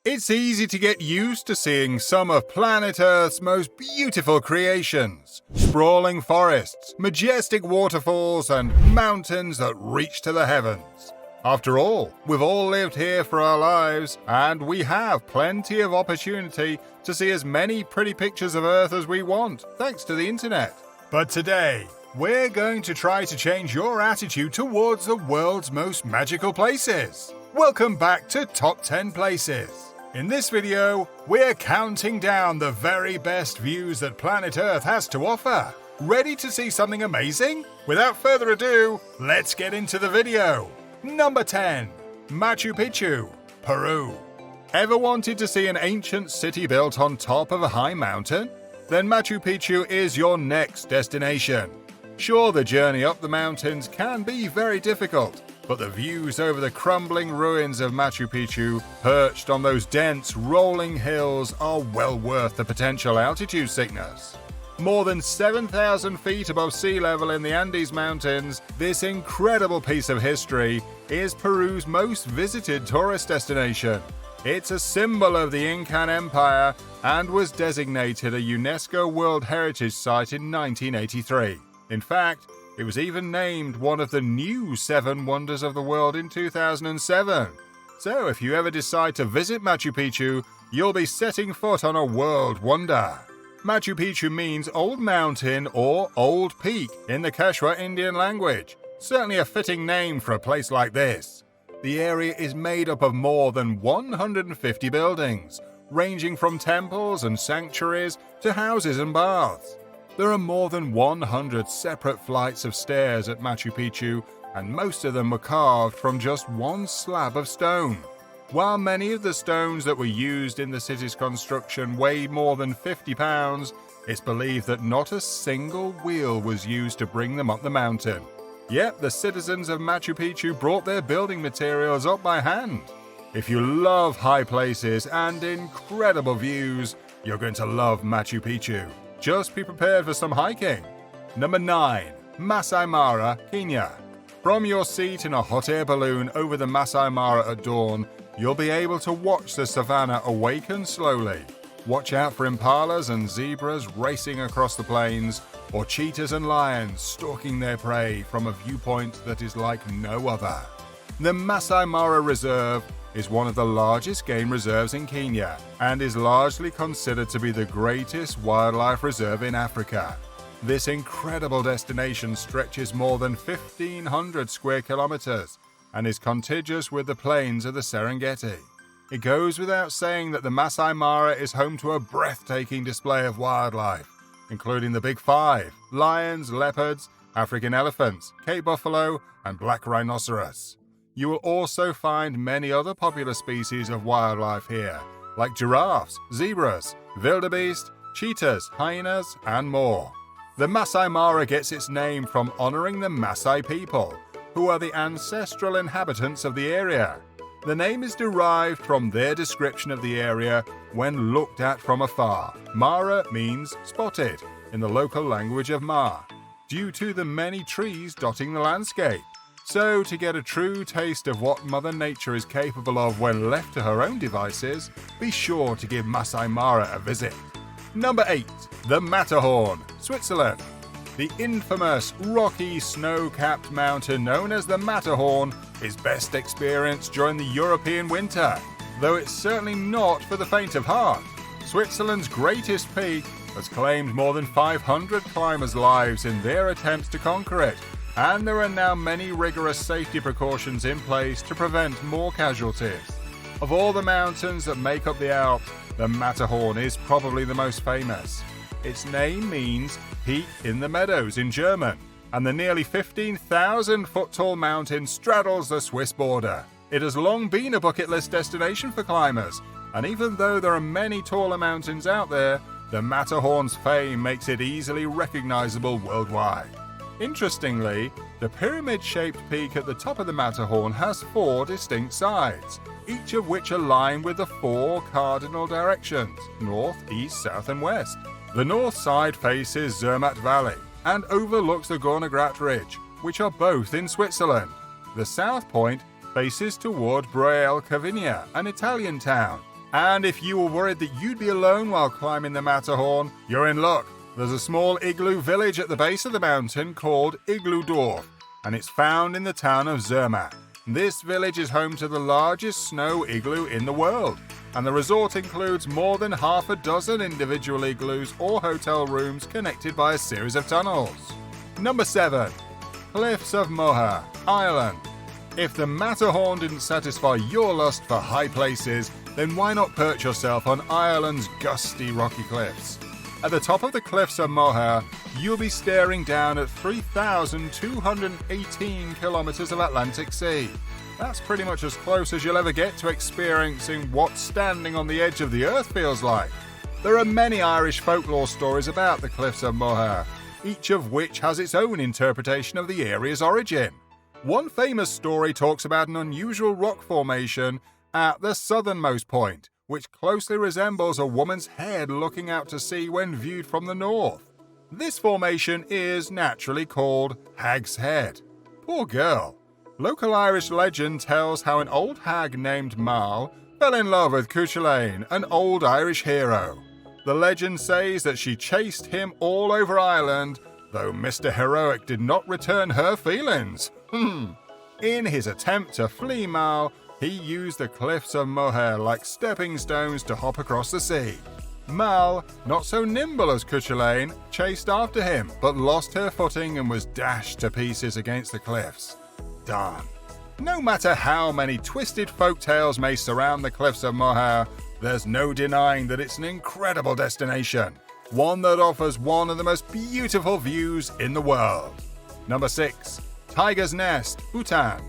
It's easy to get used to seeing some of planet Earth's most beautiful creations. Sprawling forests, majestic waterfalls, and mountains that reach to the heavens. After all, we've all lived here for our lives, and we have plenty of opportunity to see as many pretty pictures of Earth as we want, thanks to the internet. But today, we're going to try to change your attitude towards the world's most magical places. Welcome back to Top 10 Places. In this video, we're counting down the very best views that planet Earth has to offer. Ready to see something amazing? Without further ado, let's get into the video. Number 10. Machu Picchu, Peru. Ever wanted to see an ancient city built on top of a high mountain? Then Machu Picchu is your next destination. Sure, the journey up the mountains can be very difficult, but the views over the crumbling ruins of Machu Picchu, perched on those dense, rolling hills, are well worth the potential altitude sickness. More than 7,000 feet above sea level in the Andes Mountains, this incredible piece of history is Peru's most visited tourist destination. It's a symbol of the Incan Empire and was designated a UNESCO World Heritage Site in 1983. In fact, it was even named one of the new 7 Wonders of the World in 2007. So if you ever decide to visit Machu Picchu, you'll be setting foot on a world wonder. Machu Picchu means Old Mountain or Old Peak in the Quechua Indian language. Certainly a fitting name for a place like this. The area is made up of more than 150 buildings, ranging from temples and sanctuaries to houses and baths. There are more than 100 separate flights of stairs at Machu Picchu, and most of them were carved from just one slab of stone. While many of the stones that were used in the city's construction weighed more than 50 pounds, it's believed that not a single wheel was used to bring them up the mountain. Yet the citizens of Machu Picchu brought their building materials up by hand. If you love high places and incredible views, you're going to love Machu Picchu. Just be prepared for some hiking. Number 9. Masai Mara, Kenya. From your seat in a hot air balloon over the Masai Mara at dawn, you'll be able to watch the savannah awaken slowly. Watch out for impalas and zebras racing across the plains, or cheetahs and lions stalking their prey from a viewpoint that is like no other. The Masai Mara Reserve is one of the largest game reserves in Kenya and is largely considered to be the greatest wildlife reserve in Africa. This incredible destination stretches more than 1,500 square kilometers and is contiguous with the plains of the Serengeti. It goes without saying that the Masai Mara is home to a breathtaking display of wildlife, including the Big Five: lions, leopards, African elephants, Cape buffalo, and black rhinoceros. You will also find many other popular species of wildlife here, like giraffes, zebras, wildebeest, cheetahs, hyenas, and more. The Masai Mara gets its name from honoring the Maasai people, who are the ancestral inhabitants of the area. The name is derived from their description of the area when looked at from afar. Mara means spotted in the local language of Ma, due to the many trees dotting the landscape. So, to get a true taste of what Mother Nature is capable of when left to her own devices, be sure to give Masai Mara a visit. Number 8. The Matterhorn, Switzerland. The infamous rocky snow-capped mountain known as the Matterhorn is best experienced during the European winter, though it's certainly not for the faint of heart. Switzerland's greatest peak has claimed more than 500 climbers' lives in their attempts to conquer it, and there are now many rigorous safety precautions in place to prevent more casualties. Of all the mountains that make up the Alps, the Matterhorn is probably the most famous. Its name means peak in the meadows in German, and the nearly 15,000-foot-tall mountain straddles the Swiss border. It has long been a bucket list destination for climbers, and even though there are many taller mountains out there, the Matterhorn's fame makes it easily recognizable worldwide. Interestingly, the pyramid-shaped peak at the top of the Matterhorn has 4 distinct sides, each of which align with the 4 cardinal directions: north, east, south, and west. The north side faces Zermatt Valley and overlooks the Gornergrat Ridge, which are both in Switzerland. The south point faces toward Brael Cavinia, an Italian town, And if you were worried that you'd be alone while climbing the Matterhorn, you're in luck. There's a small igloo village at the base of the mountain called Igloo Dorf, and it's found in the town of Zermatt. This village is home to the largest snow igloo in the world, and the resort includes more than half a dozen individual igloos or hotel rooms connected by a series of tunnels. Number 7. Cliffs of Moher, Ireland. If the Matterhorn didn't satisfy your lust for high places, then why not perch yourself on Ireland's gusty rocky cliffs? At the top of the cliffs of Moher, you'll be staring down at 3,218 kilometers of Atlantic Sea. That's pretty much as close as you'll ever get to experiencing what standing on the edge of the earth feels like. There are many Irish folklore stories about the cliffs of Moher, each of which has its own interpretation of the area's origin. One famous story talks about an unusual rock formation at the southernmost point, which closely resembles a woman's head looking out to sea when viewed from the north. This formation is naturally called Hag's Head. Poor girl. Local Irish legend tells how an old hag named Mal fell in love with Cuchulainn, an old Irish hero. The legend says that she chased him all over Ireland, though Mr. Heroic did not return her feelings. In his attempt to flee Mal, he used the cliffs of Moher like stepping stones to hop across the sea. Mal, not so nimble as Cuchulainn, chased after him, but lost her footing and was dashed to pieces against the cliffs. Darn. No matter how many twisted folk tales may surround the cliffs of Moher, there's no denying that it's an incredible destination, one that offers one of the most beautiful views in the world. Number 6. Tiger's Nest, Bhutan.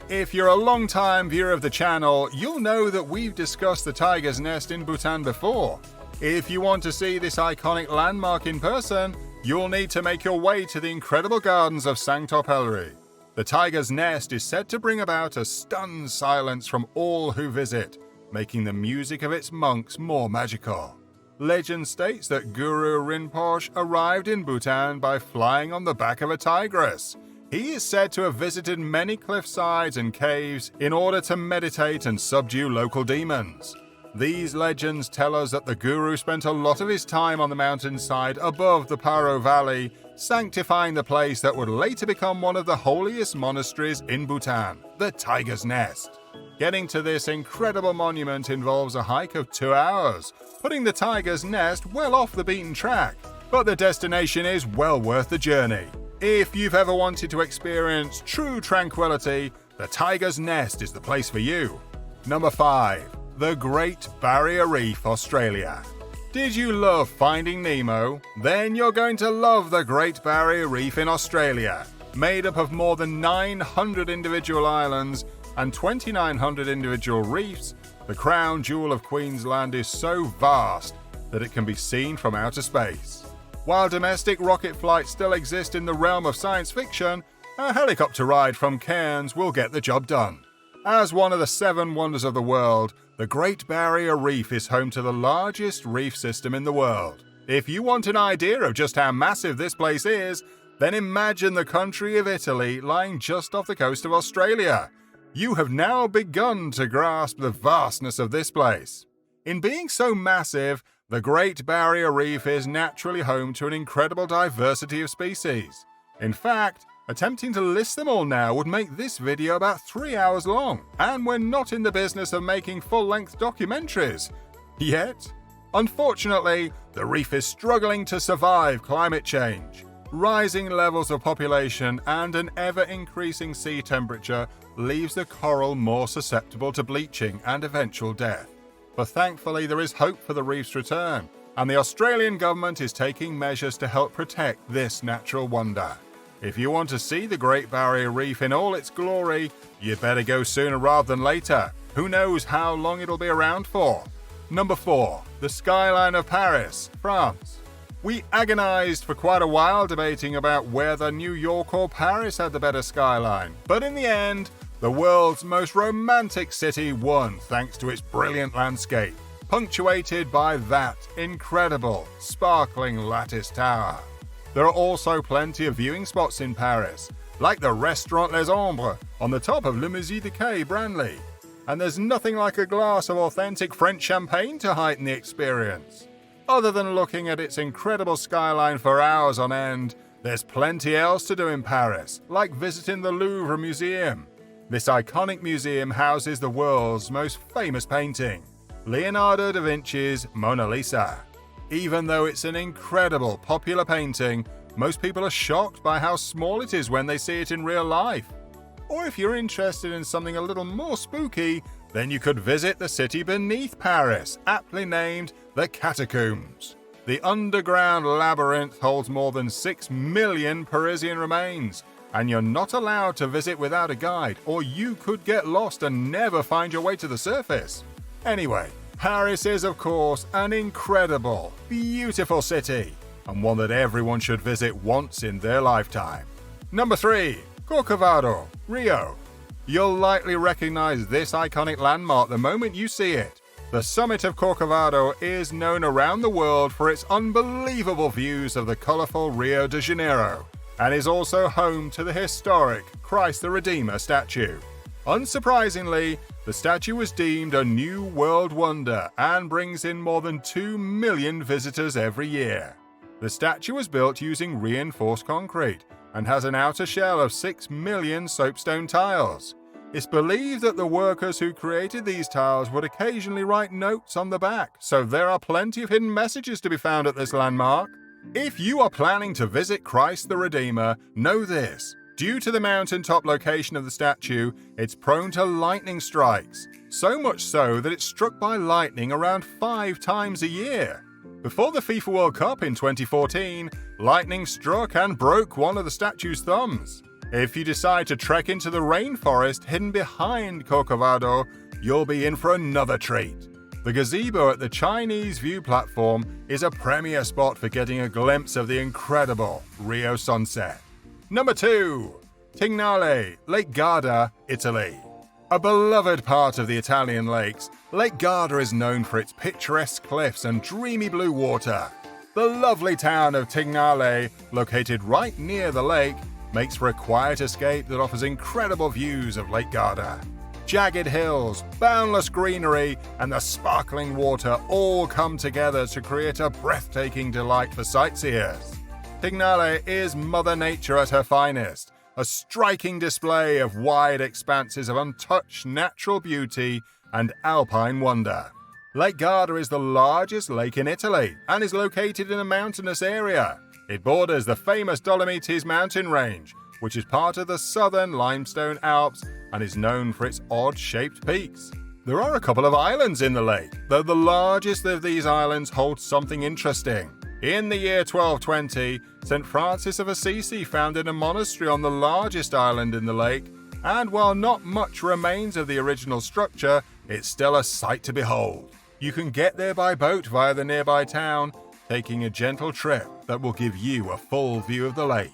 If you're a long-time viewer of the channel, you'll know that we've discussed the Tiger's Nest in Bhutan before. If you want to see this iconic landmark in person, you'll need to make your way to the incredible gardens of Sangtop-Elri. The Tiger's Nest is said to bring about a stunned silence from all who visit, making the music of its monks more magical. Legend states that Guru Rinpoche arrived in Bhutan by flying on the back of a tigress. He is said to have visited many cliffsides and caves in order to meditate and subdue local demons. These legends tell us that the Guru spent a lot of his time on the mountainside above the Paro Valley, sanctifying the place that would later become one of the holiest monasteries in Bhutan, the Tiger's Nest. Getting to this incredible monument involves a hike of 2 hours, putting the Tiger's Nest well off the beaten track, but the destination is well worth the journey. If you've ever wanted to experience true tranquility, the Tiger's Nest is the place for you. Number 5. The Great Barrier Reef, Australia. Did you love Finding Nemo? Then you're going to love the Great Barrier Reef in Australia. Made up of more than 900 individual islands and 2,900 individual reefs, the crown jewel of Queensland is so vast that it can be seen from outer space. While domestic rocket flights still exist in the realm of science fiction, a helicopter ride from Cairns will get the job done. As one of the 7 wonders of the world, the Great Barrier Reef is home to the largest reef system in the world. If you want an idea of just how massive this place is, then imagine the country of Italy lying just off the coast of Australia. You have now begun to grasp the vastness of this place. In being so massive, the Great Barrier Reef is naturally home to an incredible diversity of species. In fact, attempting to list them all now would make this video about 3 hours long, and we're not in the business of making full-length documentaries. Yet, unfortunately, the reef is struggling to survive climate change. Rising levels of population and an ever-increasing sea temperature leaves the coral more susceptible to bleaching and eventual death. But thankfully, there is hope for the reef's return, and the Australian government is taking measures to help protect this natural wonder. If you want to see the Great Barrier Reef in all its glory, you'd better go sooner rather than later. Who knows how long it'll be around for? Number 4. The Skyline of Paris, France. We agonized for quite a while debating about whether New York or Paris had the better skyline, but in the end, the world's most romantic city won thanks to its brilliant landscape, punctuated by that incredible, sparkling lattice tower. There are also plenty of viewing spots in Paris, like the Restaurant Les Ombres on the top of Le Musée de Quai Branly. and there's nothing like a glass of authentic French champagne to heighten the experience. Other than looking at its incredible skyline for hours on end, there's plenty else to do in Paris, like visiting the Louvre Museum. This iconic museum houses the world's most famous painting, Leonardo da Vinci's Mona Lisa. Even though it's an incredible popular painting, most people are shocked by how small it is when they see it in real life. Or if you're interested in something a little more spooky, then you could visit the city beneath Paris, aptly named the Catacombs. The underground labyrinth holds more than 6 million Parisian remains, and you're not allowed to visit without a guide, or you could get lost and never find your way to the surface. Anyway, Paris is, of course, an incredible, beautiful city, and one that everyone should visit once in their lifetime. Number 3. Corcovado, Rio. You'll likely recognize this iconic landmark the moment you see it. The summit of Corcovado is known around the world for its unbelievable views of the colorful Rio de Janeiro, and is also home to the historic Christ the Redeemer statue. Unsurprisingly, the statue was deemed a new world wonder and brings in more than 2 million visitors every year. The statue was built using reinforced concrete and has an outer shell of 6 million soapstone tiles. It's believed that the workers who created these tiles would occasionally write notes on the back, so there are plenty of hidden messages to be found at this landmark. If you are planning to visit Christ the Redeemer, know this. Due to the mountaintop location of the statue, it's prone to lightning strikes, so much so that it's struck by lightning around 5 times a year. Before the FIFA World Cup in 2014, lightning struck and broke one of the statue's thumbs. If you decide to trek into the rainforest hidden behind Corcovado, you'll be in for another treat. The gazebo at the Chinese View platform is a premier spot for getting a glimpse of the incredible Rio sunset. Number 2. Tignale, Lake Garda, Italy. A beloved part of the Italian lakes, Lake Garda is known for its picturesque cliffs and dreamy blue water. The lovely town of Tignale, located right near the lake, makes for a quiet escape that offers incredible views of Lake Garda. Jagged hills, boundless greenery, and the sparkling water all come together to create a breathtaking delight for sightseers. Tignale is Mother Nature at her finest, a striking display of wide expanses of untouched natural beauty and alpine wonder. Lake Garda is the largest lake in Italy and is located in a mountainous area. It borders the famous Dolomites mountain range, which is part of the southern limestone Alps and is known for its odd-shaped peaks. There are a couple of islands in the lake, though the largest of these islands holds something interesting. In the year 1220, St. Francis of Assisi founded a monastery on the largest island in the lake, and while not much remains of the original structure, it's still a sight to behold. You can get there by boat via the nearby town, taking a gentle trip that will give you a full view of the lake.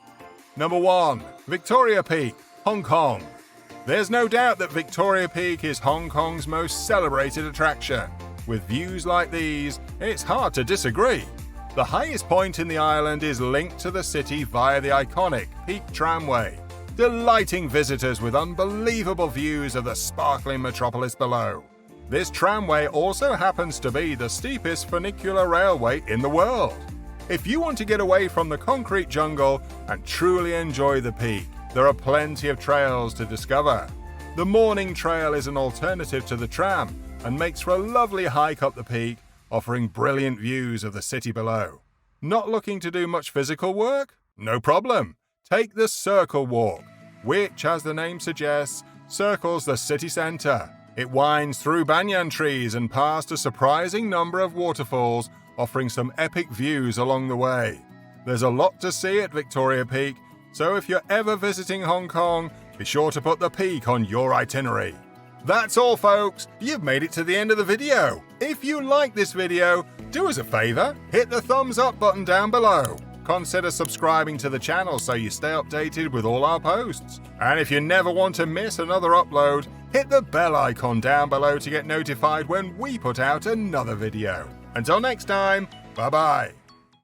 Number 1. Victoria Peak, Hong Kong. There's no doubt that Victoria Peak is Hong Kong's most celebrated attraction. With views like these, it's hard to disagree. The highest point in the island is linked to the city via the iconic Peak Tramway, delighting visitors with unbelievable views of the sparkling metropolis below. This tramway also happens to be the steepest funicular railway in the world. If you want to get away from the concrete jungle and truly enjoy the peak, there are plenty of trails to discover. The morning trail is an alternative to the tram and makes for a lovely hike up the peak, offering brilliant views of the city below. Not looking to do much physical work? No problem. Take the Circle Walk, which, as the name suggests, circles the city centre. It winds through banyan trees and past a surprising number of waterfalls, offering some epic views along the way. There's a lot to see at Victoria Peak, so if you're ever visiting Hong Kong, be sure to put the peak on your itinerary. That's all, folks. You've made it to the end of the video. If you like this video, do us a favor, hit the thumbs up button down below. Consider subscribing to the channel so you stay updated with all our posts. And if you never want to miss another upload, hit the bell icon down below to get notified when we put out another video. Until next time, bye-bye.